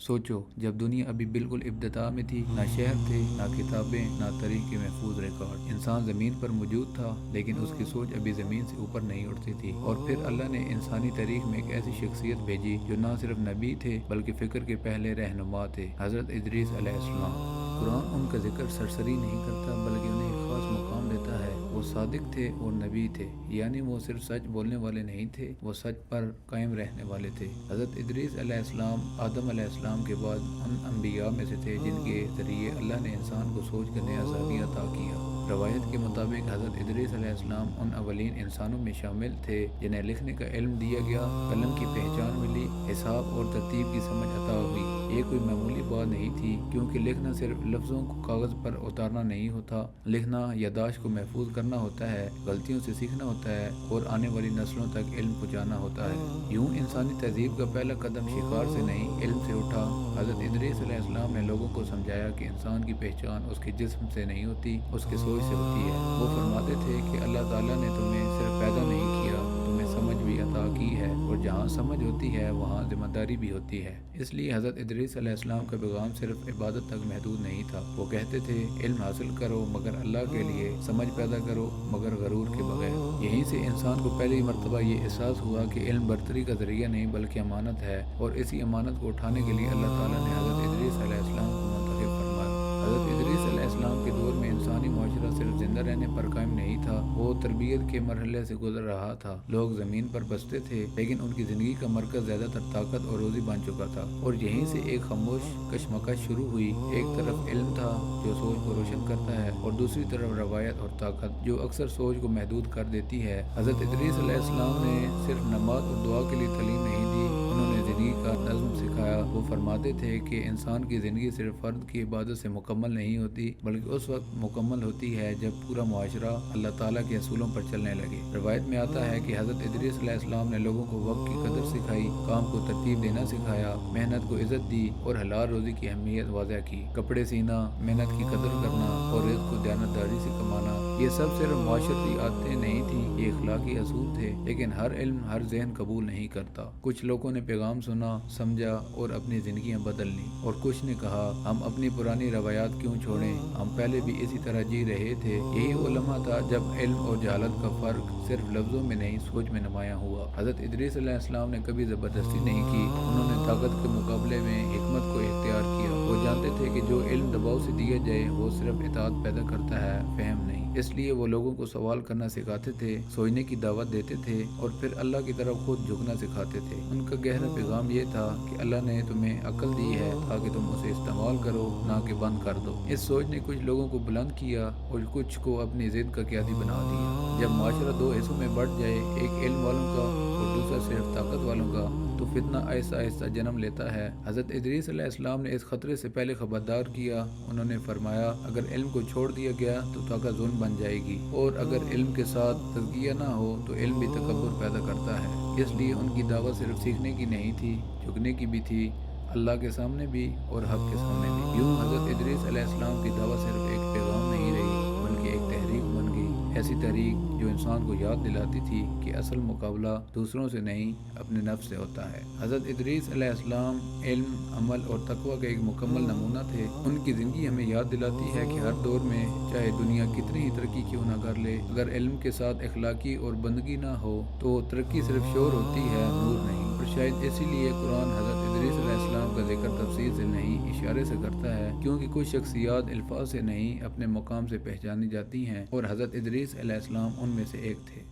सोचो, जब दुनिया अभी बिल्कुल इब्तिदा में थी, ना शहर थे, ना किताबें, ना तारीख के महफूज रिकॉर्ड। इंसान ज़मीन पर मौजूद था, लेकिन उसकी सोच अभी ज़मीन से ऊपर नहीं उठती थी। और फिर अल्लाह ने इंसानी तारीख में एक ऐसी शख्सियत भेजी जो ना सिर्फ नबी थे बल्कि फ़िक्र के पहले रहनुमा थे, हज़रत इदरीस अलैहिस्सलाम। कुरान उनका जिक्र सरसरी नहीं करता बल्कि उन्हें एक ख़ास मुकाम देता है। वो सादिक थे और नबी थे, यानी वो सिर्फ सच बोलने वाले नहीं थे, वो सच पर कायम रहने वाले थे। हज़रत इदरीस अलैहिस्सलाम आदम अलैहिस्सलाम के बाद उन अम्बिया में से थे जिनके ज़रिए अल्लाह ने इंसान को सोच कर नया ज़ाविया अता किया। रवायत के मुताबिक हज़रत इदरीस अलैहिस्सलाम उन अवलीन इंसानों में शामिल थे जिन्हें लिखने का इल्म दिया गया, कलम की पहचान मिली, हिसाब और तरतीब की समझ अता हुई। ये कोई मामूली बात नहीं थी, क्योंकि लिखना सिर्फ लफ्ज़ों को कागज़ पर उतारना नहीं होता। लिखना यादाश्त को महफूज करना होता है, गलतियों से सीखना होता है और आने वाली नस्लों तक इल्म पहुँचाना होता है। यूँ इंसानी तहजीब का पहला कदम शिकार से नहीं, इल्म से उठा। हज़रत इदरीस अलैहिस्सलाम ने लोगों को समझाया कि इंसान की पहचान उसके जिस्म से नहीं होती, उसके सोच से होती है। वो फरमाते थे कि अल्लाह ताला ने तुम्हें सिर्फ पैदा नहीं किया, तुम्हें समझ भी अता की है, और जहाँ समझ होती है वहाँ जिम्मेदारी भी होती है। इसलिए हज़रत इदरीस अलैहिस्सलाम का पैगाम सिर्फ इबादत तक महदूद नहीं था। वो कहते थे, इल्म हासिल करो मगर अल्लाह के लिए, समझ पैदा करो मगर गरूर के बगैर। यहीं से इंसान को पहली मरतबा ये एहसास हुआ कि इल्म बरतरी का ज़रिया नहीं बल्कि अमानत है, और इसी अमानत को उठाने के लिए अल्लाह ताला ने हज़रत इदरीस अलैहिस्सलाम को मुंतखब फरमाया। हज़रत इदरीस अलैहिस्सलाम के दौर में इंसानी माशरा सिर्फ जिंदा रहने पर कायम नहीं था, वो तरबियत के मरहले से गुजर रहा था। लोग ज़मीन पर बसते थे, लेकिन उनकी ज़िंदगी का मरकज़ ज़्यादातर ताकत और रोज़ी बन चुका था। और यहीं से एक खामोश कशमकश शुरू हुई। एक तरफ इल्म था जो सोच को रोशन करता है, और दूसरी तरफ रवायत और ताकत जो अक्सर सोच को महदूद कर देती है। हज़रत इदरीस अलैहिस्सलाम ने सिर्फ नमाज और दुआ के लिए तालीम नहीं दी, उन्होंने ज़िंदगी का नज़्म सिखाया। वो फरमाते थे कि इंसान की ज़िंदगी सिर्फ फ़र्द की इबादत से मुकम्मल नहीं होती, बल्कि उस वक्त मुकम्मल होती है जब पूरा मुआशरा अल्लाह ताला के असूलों पर चलने लगे। रवायत में आता है कि हज़रत इदरीस अलैहिस्सलाम ने लोगों को वक्त की कदर सिखाई, काम को तरतीब देना सिखाया, मेहनत को इज़्ज़त दी और हलाल रोज़ी की अहमियत वाज़ह की। कपड़े सीना, मेहनत की कदर करना और रिज़्क़ को दयानतदारी से कमाना, ये सब सिर्फ माशरती आदतें नहीं थी, ये इखलाकी असूल थे। लेकिन हर इल्म, हर ज़हन कबूल नहीं करता। कुछ लोगों ने पैगाम सुना, समझा और अपनी ज़िंदगियाँ बदल लीं, और कुछ ने कहा, हम अपनी पुरानी रवायात क्यों छोड़ें, हम पहले भी इसी तरह जी रहे थे। यही वो लम्हा था जब इल्म और जहालत का फ़र्क सिर्फ लफ्ज़ों में नहीं, सोच में नुमायाँ हुआ। हज़रत इदरीस अलैहिस्सलाम ने कभी ज़बरदस्ती नहीं की, उन्होंने ताकत के मुकाबले में हिकमत को इख्तियार किया। वो जानते थे कि जो इल्म दबाव से दिया जाए वो सिर्फ इताअत पैदा करता है, फ़हम नहीं। इसलिए वो लोगों को सवाल करना सिखाते थे, सोचने की दावत देते थे और फिर अल्लाह की तरफ खुद झुकना सिखाते थे। उनका गहरा पैगाम ये था कि अल्लाह ने तुम्हें अक्ल दी है ताकि तुम उसे इस्तेमाल करो, ना कि बंद कर दो। इस सोच ने कुछ लोगों को बुलंद किया और कुछ को अपनी जिद का क्यादी बना दिया। जब माशरा दो हिस्सों में बढ़ जाए, एक इल्म वालों का और दूसरा सिर्फ ताकत वालों का, तो फितना आहिस्ता आहिस्ता जन्म लेता है। हज़रत इदरीस अलैहिस्सलाम ने इस खतरे से पहले खबरदार किया। उन्होंने फरमाया, अगर इल्म को छोड़ दिया गया तो ताकत जुल्म बन जाएगी, और अगर इल्म के साथ तज़किया ना हो तो इल्म भी तकब्बुर पैदा करता है। इसलिए उनकी दावत सिर्फ सीखने की नहीं थी, झुकने की भी थी, अल्लाह के सामने भी और हक़ के सामने भी। यूँ हज़रत इदरीस अलैहिस्सलाम की दावत सिर्फ एक पैगाम नहीं रही, बल्कि एक तहरीक बन गई। ऐसी तहरीक जो इंसान को याद दिलाती थी कि असल मुकाबला दूसरों से नहीं, अपने नफ्स से होता है। हज़रत इदरीस अलैहिस्सलाम इल्म, अमल और तकवा का एक मुकम्मल नमूना थे। उनकी ज़िंदगी हमें याद दिलाती है कि हर दौर में चाहे दुनिया कितनी ही तरक्की क्यों ना कर ले, अगर इल्म के साथ इखलाकी और बंदगी ना हो तो तरक्की सिर्फ शोर होती है, नूर नहीं। और शायद इसीलिए कुरान हज़रत इदरीस अलैहिस्सलाम का जिक्र तफसील से नहीं, इशारे से करता है, क्योंकि कुछ शख्सियात अल्फाज से नहीं, अपने मकाम से पहचानी जाती हैं, और हज़रत इदरीस अलैहिस्सलाम उनमें से एक थे।